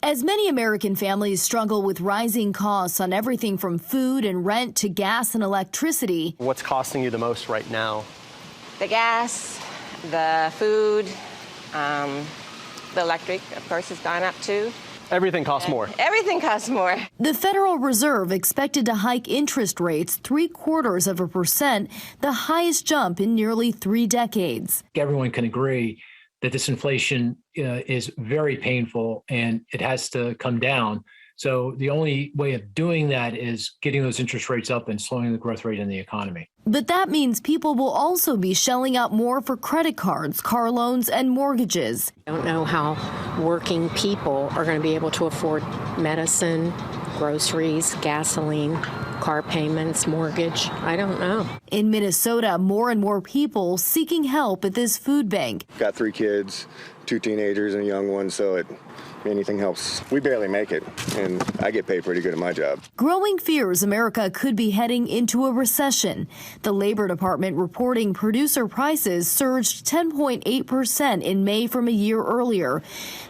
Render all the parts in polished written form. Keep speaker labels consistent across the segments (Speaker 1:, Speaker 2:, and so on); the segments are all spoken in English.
Speaker 1: As many American families struggle with rising costs on everything from food and rent to gas and electricity.
Speaker 2: What's costing you the most right now?
Speaker 3: The gas, the food, the electric, of course, has gone up too.
Speaker 2: Everything costs more.
Speaker 3: Everything costs more.
Speaker 1: The Federal Reserve expected to hike interest rates 0.75%, the highest jump in nearly 3 decades.
Speaker 4: Everyone can agree that this inflation is very painful and it has to come down. So the only way of doing that is getting those interest rates up and slowing the growth rate in the economy.
Speaker 1: But that means people will also be shelling out more for credit cards, car loans, and mortgages.
Speaker 5: I don't know how working people are going to be able to afford medicine, groceries, gasoline, car payments, mortgage. I don't know.
Speaker 1: In Minnesota, more and more people seeking help at this food bank.
Speaker 6: Got 3 kids, 2 teenagers and a young one, so anything helps. We barely make it, and I get paid pretty good at my job.
Speaker 1: Growing fears America could be heading into a recession. The Labor Department reporting producer prices surged 10.8% in May from a year earlier.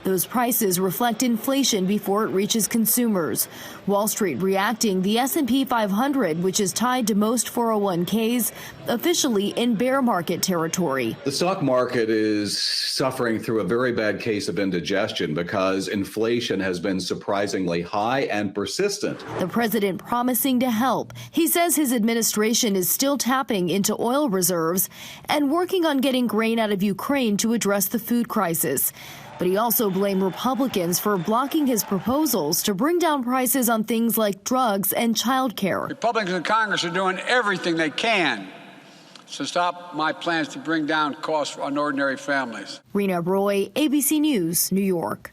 Speaker 1: Those prices reflect inflation before it reaches consumers. Wall Street reacting, the S&P 500, which is tied to most 401ks, officially in bear market territory.
Speaker 7: The stock market is suffering through a very bad case of indigestion because inflation has been surprisingly high and persistent.
Speaker 1: The president promising to help. He says his administration is still tapping into oil reserves and working on getting grain out of Ukraine to address the food crisis. But he also blamed Republicans for blocking his proposals to bring down prices on things like drugs and child care.
Speaker 8: Republicans in Congress are doing everything they can to stop my plans to bring down costs on ordinary families.
Speaker 1: Rena Roy, ABC News, New York.